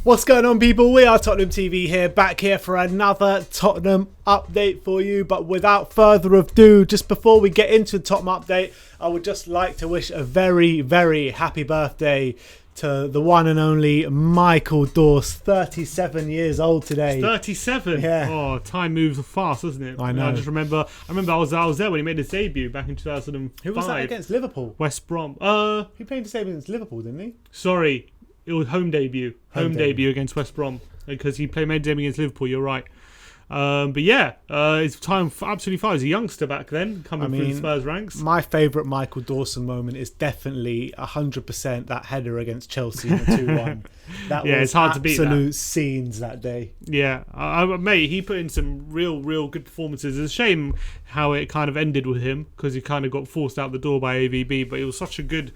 What's going on, people? We are Tottenham TV here, back here for another Tottenham update for you. But without further ado, just before we get into the Tottenham update, I would just like to wish a very, very happy birthday to the one and only Michael Dawson, 37 years old today. 37? Yeah. Oh, time moves fast, doesn't it? I know. I remember I was there when he made his debut back in 2005. Who was that against Liverpool? West Brom. He played his debut against Liverpool, didn't he? Sorry. It was home debut. Home debut against West Brom. Because he made debut against Liverpool, you're right. But yeah, his time absolutely fine. He was a youngster back then, coming through the Spurs ranks. My favourite Michael Dawson moment is definitely 100% that header against Chelsea in the 2-1. That was it's hard to beat that. Absolute scenes that day. Yeah, mate, he put in some real good performances. It's a shame how it kind of ended with him, because he kind of got forced out the door by AVB, but he was such a good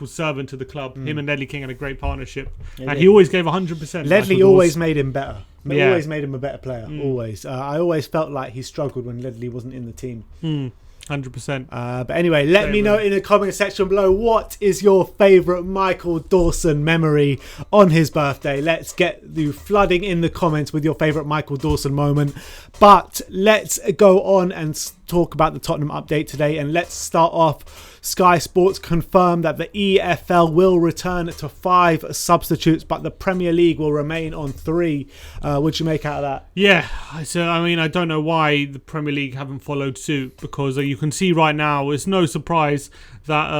servant to the club. Him and Ledley King had a great partnership, and he always gave 100%. Ledley always made him better. Always made him a better player. Always. I always felt like he struggled when Ledley wasn't in the team. 100%. But anyway, let me know in the comment section below, what is your favourite Michael Dawson memory on his birthday? Let's get you flooding in the comments with your favourite Michael Dawson moment. But let's go on and talk about the Tottenham update today, and let's start off. Sky Sports confirmed that the EFL will return to 5 substitutes, but the Premier League will remain on 3. What'd you make out of that? Yeah, so I mean, I don't know why the Premier League haven't followed suit, because you can see right now, it's no surprise that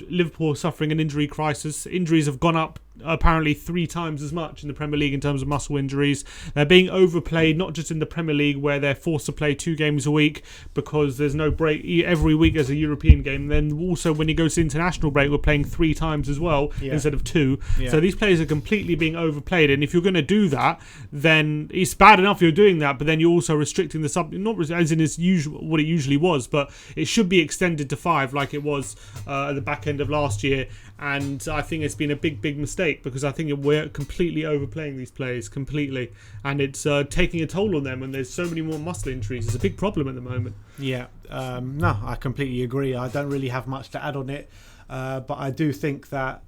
Liverpool are suffering an injury crisis. Injuries have gone up apparently 3 times as much in the Premier League in terms of muscle injuries. They're being overplayed, not just in the Premier League, where they're forced to play 2 games a week because there's no break. Every week there's a European game. Then also when he goes to international break, we're playing 3 times as well instead of 2. Yeah. So these players are completely being overplayed, and if you're going to do that, then it's bad enough you're doing that, but then you're also restricting the not as in its usual what it usually was, but it should be extended to 5 like it was at the back end of last year. And I think it's been a big mistake, because I think we're completely overplaying these players completely, and it's taking a toll on them, and there's so many more muscle injuries. It's a big problem at the moment. Yeah, no, I completely agree. I don't really have much to add on it, but I do think that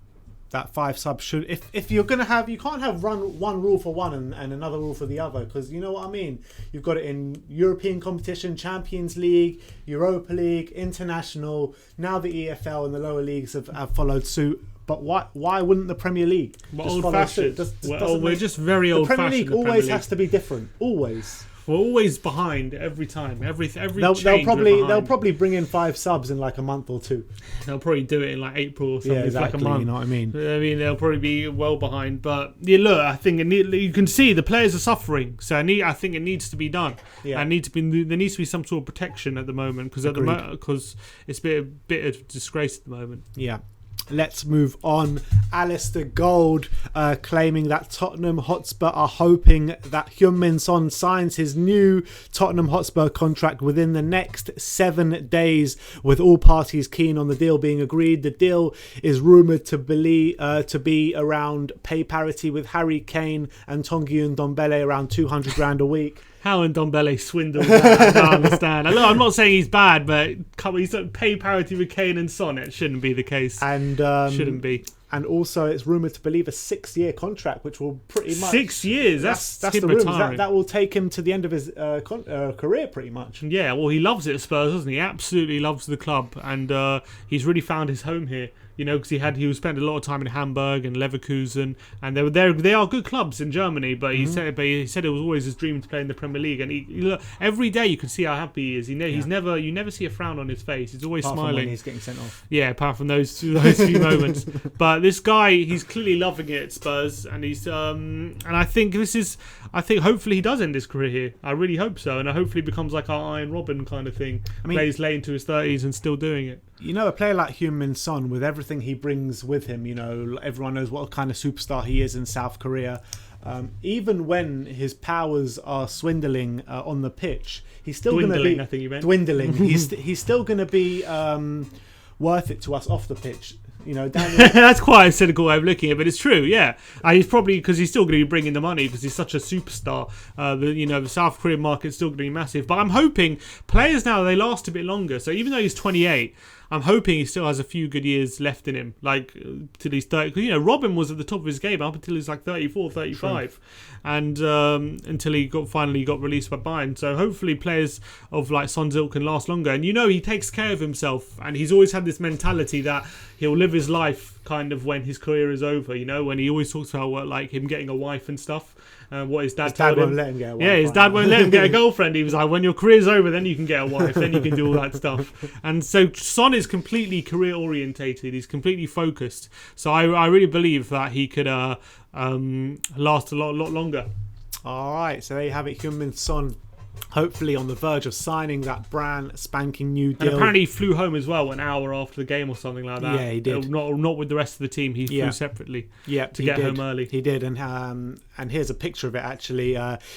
5 subs should, if you're going to have, you can't have one rule for one and another rule for the other, because you know what I mean. You've got it in European competition, Champions League, Europa League, International. Now the EFL and the lower leagues have followed suit. But why wouldn't the Premier League? Old-fashioned. We're just very old-fashioned. The Premier League always has to be different. Always. We're always behind every time. Every they'll probably bring in 5 subs in like a month or 2. They'll probably do it in like April or something. Yeah, exactly. Like a month. You know what I mean? They'll probably be well behind. But yeah, look, I think you can see the players are suffering. So I think it needs to be done. Yeah. And there needs to be some sort of protection at the moment, because it's a bit of disgrace at the moment. Yeah. Let's move on. Alistair Gold claiming that Tottenham Hotspur are hoping that Heung-min signs his new Tottenham Hotspur contract within the next 7 days, with all parties keen on the deal being agreed. The deal is rumoured to be around pay parity with Harry Kane and Tanguy Ndombele, around 200 grand a week. How Ndombele swindled that, I don't understand. I'm not saying he's bad, but he's pay parity with Kane and Son. It shouldn't be the case. And shouldn't be. And also, it's rumoured to believe a 6-year contract, which will pretty much 6 years. That's the rumours. That will take him to the end of his career, pretty much. Yeah, well, he loves it at Spurs, doesn't he? Absolutely loves the club, and he's really found his home here. You know, because he spent a lot of time in Hamburg and Leverkusen, and they are good clubs in Germany. But he said it was always his dream to play in the Premier League. And look, every day you can see how happy he is. You never see a frown on his face. He's always smiling. Apart from when he's getting sent off. Yeah, apart from those few moments. But this guy, he's clearly loving it at Spurs, and he's and I think hopefully he does end his career here. I really hope so, and hopefully becomes like our Iron Robin kind of thing. Plays late into his 30s and still doing it. You know, a player like Heung-min Son, with everything he brings with him, you know, everyone knows what kind of superstar he is in South Korea. Even when his powers are swindling on the pitch, he's still going to be I think you meant. Dwindling. He's still going to be worth it to us off the pitch. You know, Daniel. That's quite a cynical way of looking at it, but it's true. Yeah, he's probably because he's still going to be bringing the money because he's such a superstar. The South Korean market's still going to be massive. But I'm hoping players now they last a bit longer. So even though he's 28. I'm hoping he still has a few good years left in him, like till he's 30. Because, Robin was at the top of his game up until he's like 34, 35, and until he finally got released by Bayern. So hopefully players of like Son's ilk can last longer. And he takes care of himself, and he's always had this mentality that he'll live his life kind of when his career is over. When he always talks about like him getting a wife and stuff. What his dad told him. Won't let him get a wife. Yeah, his dad won't let him get a girlfriend. He was like, when your career's over, then you can get a wife, then you can do all that stuff. And so Son is completely career orientated. He's completely focused. So I really believe that he could last a lot longer. All right, so there you have it. Heung-min Son, hopefully on the verge of signing that brand spanking new deal. And apparently he flew home as well an hour after the game or something like that. Yeah, he did. Not with the rest of the team. He flew separately to get home early. He did, and here's a picture of it actually.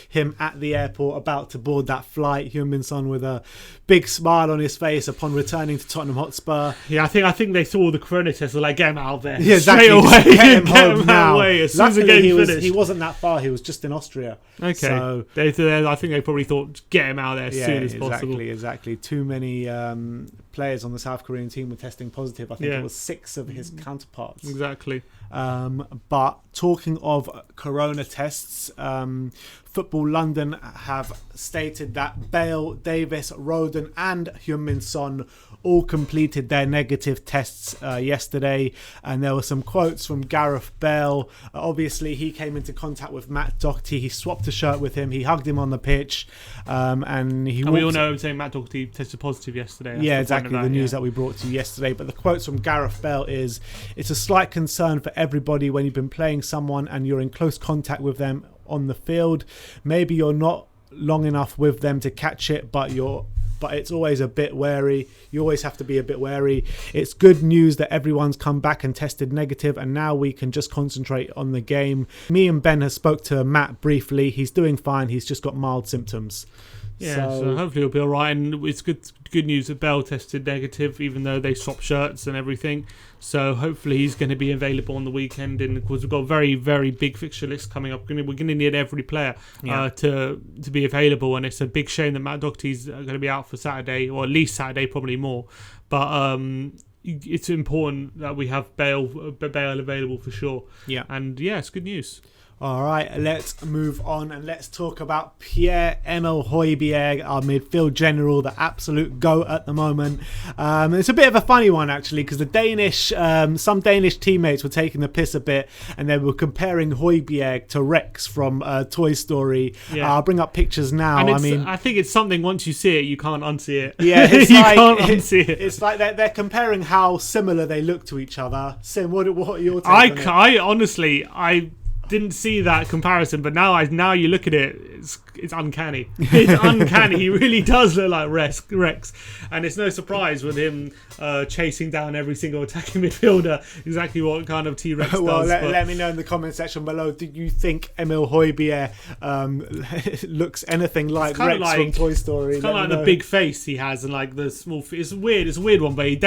Him at the airport about to board that flight. Heung-min Son with a big smile on his face upon returning to Tottenham Hotspur. Yeah, I think they saw the corona test. They're like, get him out of there. Yeah, exactly. Straight away. Get him home now. As soon as the game finished. He wasn't that far. He was just in Austria. Okay. So I think they probably thought, get him out of there as soon as possible. Exactly. Too many players on the South Korean team were testing positive. I think it was 6 of his counterparts. Exactly. But talking of corona tests, Football London have stated that Bale, Davis, Rodon and Heung-min Son all completed their negative tests yesterday, and there were some quotes from Gareth Bale. Obviously he came into contact with Matt Doherty, he swapped a shirt with him, he hugged him on the pitch, and we all know saying Matt Doherty tested positive yesterday. That's exactly the news that we brought to you yesterday. But the quotes from Gareth Bale is, it's a slight concern for everybody when you've been playing someone and you're in close contact with them on the field. Maybe you're not long enough with them to catch it, but it's always a bit wary. You always have to be a bit wary. It's good news that everyone's come back and tested negative, and now we can just concentrate on the game. Me and Ben has spoke to Matt briefly. He's doing fine. He's just got mild symptoms. Yeah, so hopefully he'll be all right. And it's good news that Bell tested negative, even though they swapped shirts and everything. So hopefully he's going to be available on the weekend. And of course, we've got a very, very big fixture list coming up. We're going to need every player to be available. And it's a big shame that Matt Doherty's going to be out for Saturday, or at least Saturday, probably more. But it's important that we have Bale available for sure. Yeah, and it's good news. All right, let's move on and let's talk about Pierre-Emile Højbjerg, our midfield general, the absolute GOAT at the moment. It's a bit of a funny one actually, because some Danish teammates were taking the piss a bit, and they were comparing Højbjerg to Rex from Toy Story. I'll bring up pictures now. And I think it's something, once you see it, you can't unsee it. Yeah, it's can't unsee it. It's like they're comparing how similar they look to each other. Sim, what are your takes on it? I honestly didn't see that comparison, but now you look at it, it's uncanny. It's uncanny. He really does look like Rex, and it's no surprise with him chasing down every single attacking midfielder exactly what kind of T-Rex does. Well, let me know in the comment section below. Do you think Emile Højbjerg looks anything like Rex from Toy Story? It's kind of like the big face he has and like the small. It's weird. It's a weird one, but you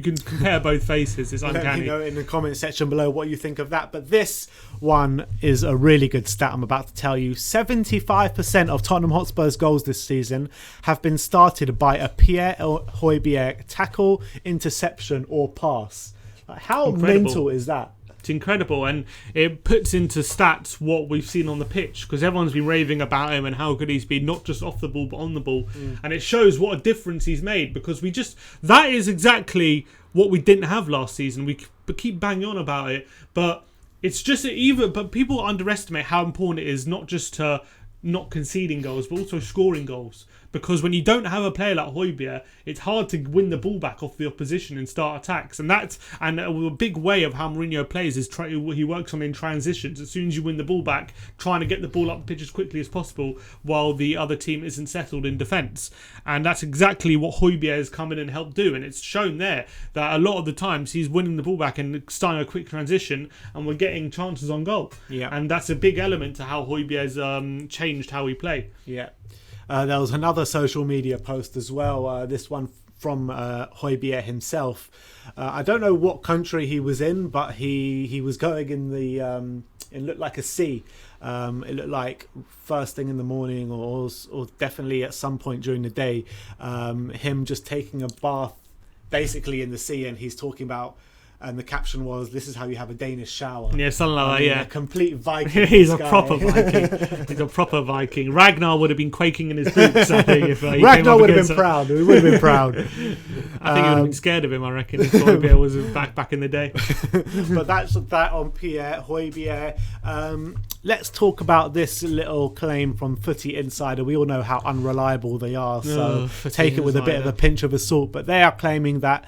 can compare both faces. It's uncanny. Let me know in the comment section below what you think of that. But this one is a really good stat I'm about to tell you. 75% of Tottenham Hotspur's goals this season have been started by a Pierre-Emile Højbjerg tackle, interception or pass. How mental is that? It's incredible, and it puts into stats what we've seen on the pitch, because everyone's been raving about him and how good he's been, not just off the ball but on the ball. And it shows what a difference he's made, because that is exactly what we didn't have last season. We keep banging on about it, but it's just but people underestimate how important it is, not just to not conceding goals, but also scoring goals. Because when you don't have a player like Højbjerg, it's hard to win the ball back off the opposition and start attacks. And a big way of how Mourinho plays is he works on in transitions. As soon as you win the ball back, trying to get the ball up the pitch as quickly as possible while the other team isn't settled in defence. And that's exactly what Højbjerg has come in and helped do. And it's shown there that a lot of the times he's winning the ball back and starting a quick transition, and we're getting chances on goal. Yeah. And that's a big element to how Højbjerg's changed how we play. Yeah. There was another social media post as well, this one from Højbjerg himself. I don't know what country he was in, but he was going in the it looked like a sea. It looked like first thing in the morning, or definitely at some point during the day, him just taking a bath basically in the sea, and he's talking about, and the caption was, "This is how you have a Danish shower." Yeah, something like that. Yeah, a complete Viking. He's a proper Viking. He's a proper Viking. Ragnar would have been quaking in his boots, I think. If Ragnar would have been proud. He would have been proud. I think he would have been scared of him, I reckon, if Højbjerg was back in the day. But that's that on Pierre Højbjerg. Let's talk about this little claim from Footy Insider. We all know how unreliable they are, so take it with a bit of a pinch of salt. But they are claiming that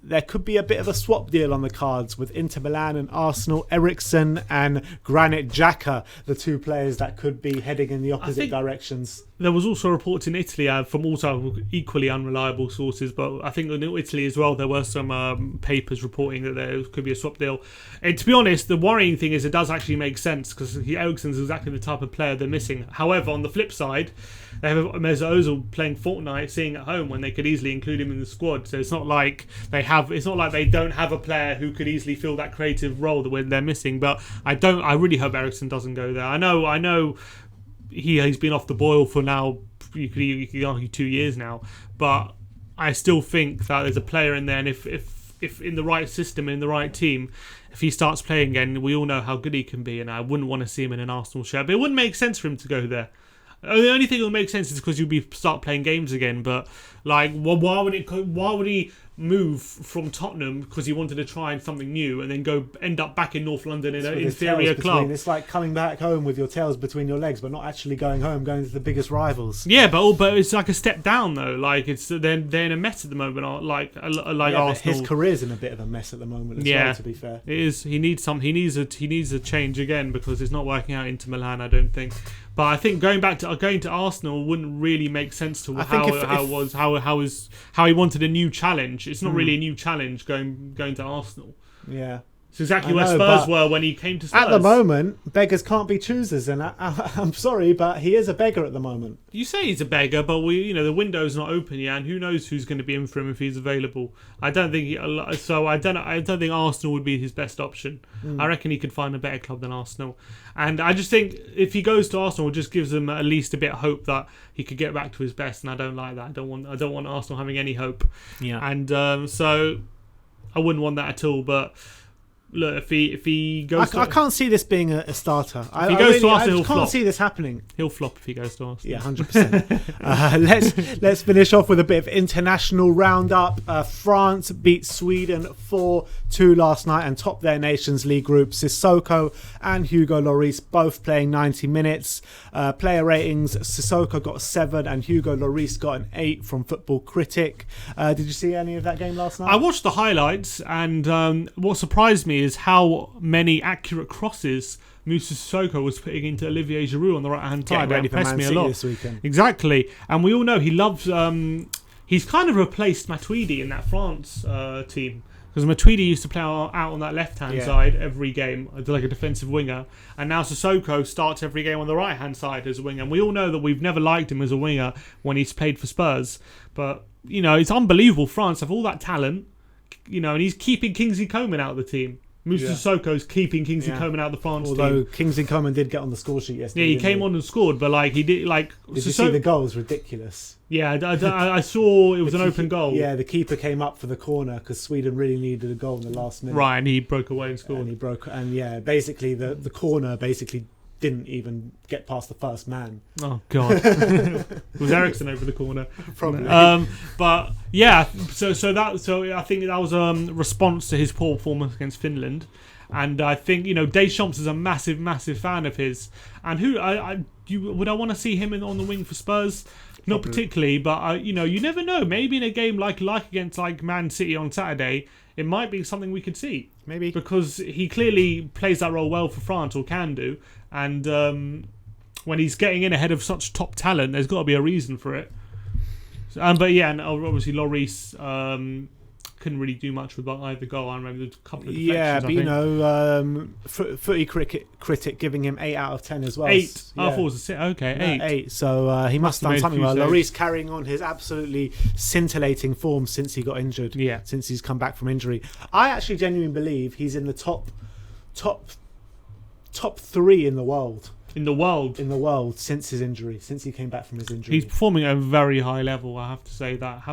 there could be a bit of a swap deal on the cards with Inter Milan and Arsenal. Eriksen and Granit Xhaka, the two players that could be heading in the opposite directions. There was also reports in Italy from also equally unreliable sources, but I think in Italy as well there were some papers reporting that there could be a swap deal. And to be honest, the worrying thing is it does actually make sense, because Eriksen's exactly the type of player they're missing. However, on the flip side, they have Mesut Ozil playing Fortnite, sitting at home when they could easily include him in the squad. So it's not like they don't have a player who could easily fill that creative role that they're missing. But I really hope Eriksen doesn't go there. I know he's been off the boil for now. You could argue 2 years now, but I still think that there's a player in there, and if in the right system, in the right team, if he starts playing again, we all know how good he can be, and I wouldn't want to see him in an Arsenal shirt. But it wouldn't make sense for him to go there. The only thing that would make sense is because you'll start playing games again. But like, why would he move from Tottenham because he wanted to try something new, and then end up back in North London in an inferior club? It's like coming back home with your tails between your legs, but not actually going home, going to the biggest rivals. Yeah, but it's like a step down though. Like they're in a mess at the moment. Like Arsenal. His career's in a bit of a mess at the moment. As well, to be fair, it is. He needs a change again, because it's not working out into Milan, I don't think. But I think going to Arsenal wouldn't really make sense to how he wanted a new challenge. It's not really a new challenge going to Arsenal. Yeah. It's exactly where Spurs were when he came to Spurs. At the moment, beggars can't be choosers, and I'm sorry, but he is a beggar at the moment. You say he's a beggar, but the window's not open yet, and who knows who's going to be in for him if he's available. I don't think Arsenal would be his best option. I reckon he could find a better club than Arsenal, and I just think if he goes to Arsenal, it just gives him at least a bit of hope that he could get back to his best. And I don't like that. I don't want Arsenal having any hope. Yeah, and so I wouldn't want that at all, but. Look, if he goes, I can't see this being a starter. If he goes to Arsenal, I can't see this happening. He'll flop if he goes to Arsenal. Yeah, 100%. Let's finish off with a bit of international roundup. France beat Sweden 4-2 last night and topped their Nations League group. Sissoko and Hugo Lloris both playing 90 minutes. Player ratings: Sissoko got 7 and Hugo Lloris got an 8 from Football Critic. Did you see any of that game last night? I watched the highlights, and what surprised me is how many accurate crosses Moussa Sissoko was putting into Olivier Giroud on the right-hand side. That impressed me a lot. This weekend. Exactly. And we all know he loves... he's kind of replaced Matuidi in that France team. Because Matuidi used to play out on that left-hand side every game, like a defensive winger. And now Sissoko starts every game on the right-hand side as a winger. And we all know that we've never liked him as a winger when he's played for Spurs. But, it's unbelievable. France have all that talent, and he's keeping Kingsley Coman out of the team. Moussa Sissoko's keeping Kingsley Coman out of the France team. Although Kingsley Coman did get on the score sheet yesterday. Yeah, he came on and scored, but he did Did you see the goal? It was ridiculous. Yeah, I saw it was an open goal. Yeah, the keeper came up for the corner because Sweden really needed a goal in the last minute. Right, and he broke away and scored. Basically the corner didn't even get past the first man. Oh God, it was Eriksen over the corner. Probably. But yeah, so I think that was a response to his poor performance against Finland, and I think Deschamps is a massive fan of his. And would I want to see him on the wing for Spurs? Not particularly, but you never know. Maybe in a game like against Man City on Saturday, it might be something we could see. Maybe because he clearly plays that role well for France, or can do. And when he's getting in ahead of such top talent, there's got to be a reason for it. But yeah, and obviously Lloris couldn't really do much with either goal. I remember a couple of deflections. Yeah, but you know, Footy critic giving him 8 out of 10 as well. 8. Yeah. I thought it was a 6. Okay, 8. 8. So he must have done made a something few well. saves. Lloris carrying on his absolutely scintillating form since he got injured. Yeah. Since he's come back from injury, I actually genuinely believe he's in the top 3 in the world. In the world since his injury, since he came back from his injury. He's performing at a very high level, I have to say that.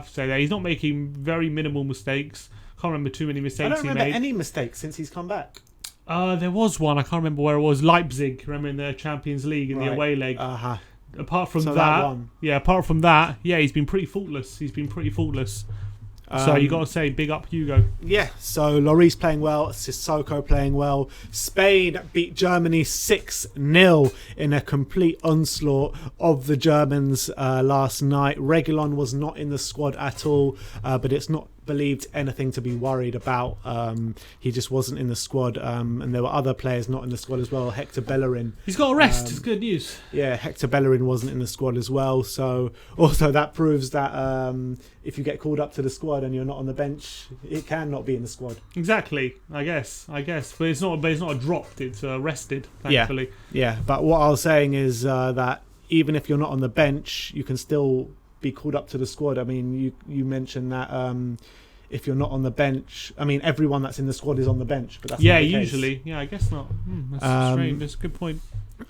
He's not making very minimal mistakes. Can't remember too many mistakes I don't remember he made. any mistakes since he's come back. There was one, I can't remember where it was. Leipzig, remember, in the Champions League in the away leg. Apart from that, he's been pretty faultless. So you got to say, big up Hugo. Yeah, so Lloris playing well, Sissoko playing well. Spain beat Germany 6-0 in a complete onslaught of the Germans last night. Reguilon was not in the squad at all, but it's not believed anything to be worried about. He just wasn't in the squad, and there were other players not in the squad as well. Hector Bellerin, he's got a rest. It's good news. Yeah, Hector Bellerin wasn't in the squad as well. So also that proves that if you get called up to the squad and you're not on the bench, it can not be in the squad. Exactly. I guess, but it's not a dropped. It's rested. Thankfully. Yeah. But what I was saying is that even if you're not on the bench, you can still be called up to the squad. I mean, you mentioned that if you're not on the bench, I mean, everyone that's in the squad is on the bench, but that's not the case. Usually. Yeah, I guess not. That's strange. That's a good point.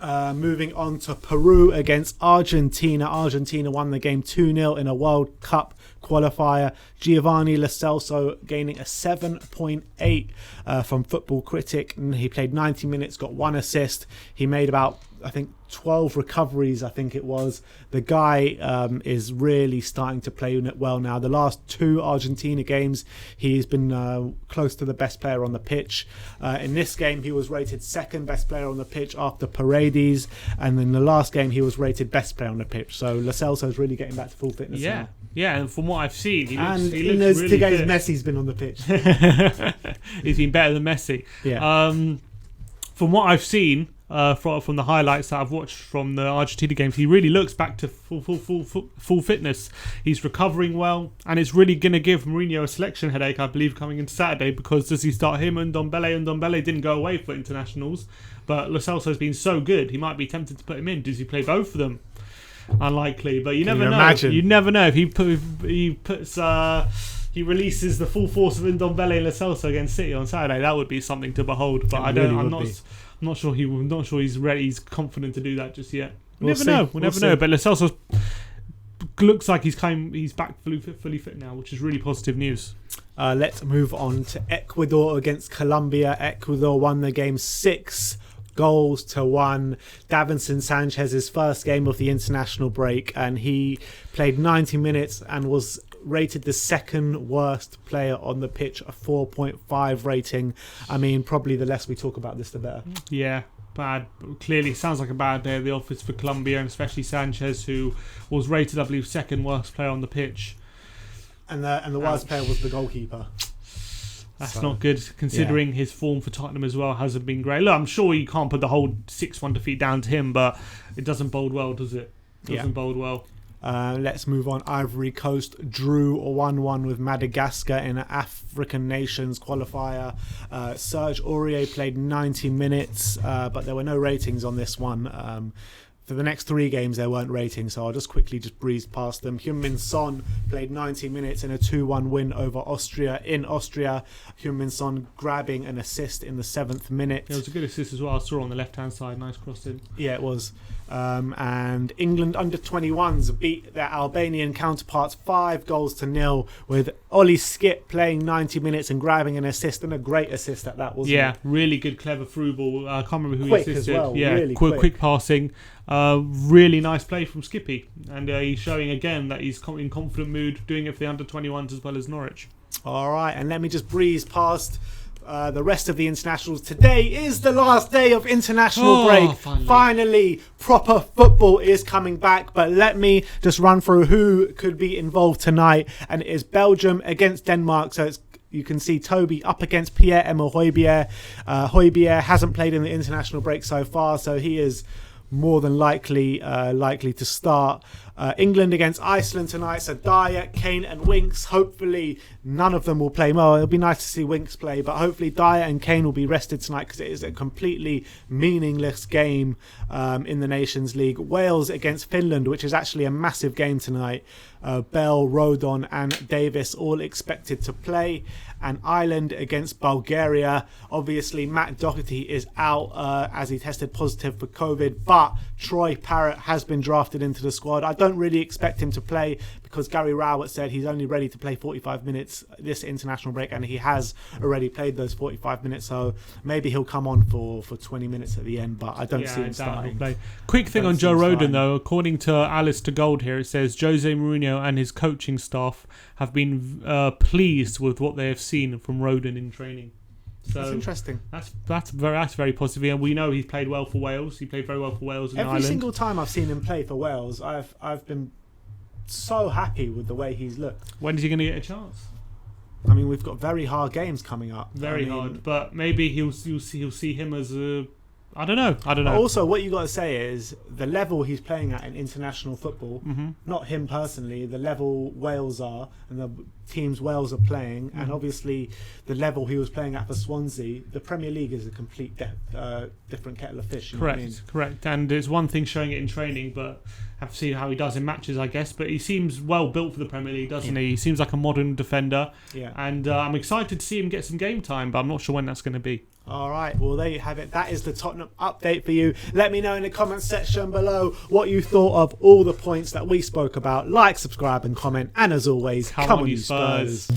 Moving on to Peru against Argentina. Argentina won the game 2-0 in a World Cup qualifier. Giovanni Lo Celso gaining a 7.8 from Football Critic. And he played 90 minutes, got 1 assist. He made about, I think, 12 recoveries, I think it was. The guy is really starting to play well now. The last 2 Argentina games, he's been close to the best player on the pitch. In this game, he was rated 2nd best player on the pitch after Paredes. And in the last game, he was rated best player on the pitch. So Lo Celso's really getting back to full fitness now. Yeah, and from what I've seen, he looks in those really 2 games, fit. Messi's been on the pitch. He's been better than Messi. Yeah. From what I've seen, from the highlights that I've watched from the Argentina games, he really looks back to full fitness. He's recovering well, and it's really going to give Mourinho a selection headache, I believe, coming into Saturday, because does he start him and Ndombele? And Ndombele didn't go away for internationals, but Lo Celso's been so good, he might be tempted to put him in. Does he play both of them? Unlikely, but you never know. Imagine? You never know if he releases the full force of Ndombele and Lo Celso against City on Saturday. That would be something to behold. But I'm not sure he's ready. He's confident to do that just yet. We'll never know. We'll never know. But Lo Celso looks like he's back fully fit now, which is really positive news. Let's move on to Ecuador against Colombia. Ecuador won the game 6-1. Davinson Sanchez's first game of the international break, and he played 90 minutes and was rated the 2nd worst player on the pitch, a 4.5 rating. I mean, probably the less we talk about this, the better. Yeah, bad. Clearly, sounds like a bad day at the office for Colombia, and especially Sanchez, who was rated, I believe, 2nd worst player on the pitch. And the worst player was the goalkeeper. That's not good, considering his form for Tottenham as well hasn't been great. Look, I'm sure you can't put the whole 6-1 defeat down to him, but it doesn't bode well, does it? Doesn't bode well. Let's move on. Ivory Coast drew 1-1 with Madagascar in an African Nations qualifier. Serge Aurier played 90 minutes, but there were no ratings on this one. For the next 3 games, there weren't ratings, so I'll just quickly breeze past them. Heung-min Son played 90 minutes in a 2-1 win over Austria in Austria. Heung-min Son grabbing an assist in the 7th minute. It was a good assist as well. I saw on the left-hand side. Nice cross in. Yeah, it was. And England under-21s beat their Albanian counterparts 5-0 with Ollie Skip playing 90 minutes and grabbing an assist, and a great assist at that, wasn't it? Yeah, really good, clever through ball. I can't remember who quick he assisted. As well. Yeah, really quick passing. Really nice play from Skippy, and he's showing again that he's in confident mood, doing it for the under-21s as well as Norwich. All right, and let me just breeze past the rest of the internationals. Today is the last day of international break. Finally, proper football is coming back. But let me just run through who could be involved tonight. And it is Belgium against Denmark. So you can see Toby up against Pierre-Emile Højbjerg. Højbjerg hasn't played in the international break so far, so he is more than likely to start. England against Iceland tonight, so Dyer, Kane and Winks. Hopefully none of them will play. Well, it'll be nice to see Winks play, but hopefully Dyer and Kane will be rested tonight because it is a completely meaningless game in the Nations League. Wales against Finland, which is actually a massive game tonight. Bell, Rodon and Davis all expected to play. And Ireland against Bulgaria. Obviously, Matt Doherty is out as he tested positive for COVID, but Troy Parrott has been drafted into the squad. I don't really expect him to play because Gary Rowett said he's only ready to play 45 minutes this international break, and he has already played those 45 minutes, so maybe he'll come on for 20 minutes at the end, but I don't see him starting. Quick thing on Joe Rodon, though. According to Alice to Gold here, it says Jose Mourinho and his coaching staff have been pleased with what they have seen from Rodon in training. So that's interesting. That's very positive, and we know he's played well for Wales. He played very well for Wales in Ireland. Every single time I've seen him play for Wales, I've been so happy with the way he's looked. When is he going to get a chance? I mean, we've got very hard games coming up. Very hard, but maybe you'll see him as a. I don't know. Also, what you got to say is the level he's playing at in international football, not him personally, the level Wales are and the teams Wales are playing, and obviously the level he was playing at for Swansea. The Premier League is a complete different kettle of fish. Correct. And it's one thing showing it in training, but have to see how he does in matches, I guess. But he seems well built for the Premier League, doesn't he? He seems like a modern defender. Yeah. And I'm excited to see him get some game time, but I'm not sure when that's going to be. All right, well, there you have it. That is the Tottenham update for you. Let me know in the comments section below what you thought of all the points that we spoke about. Like, subscribe and comment. And as always, come on you Spurs.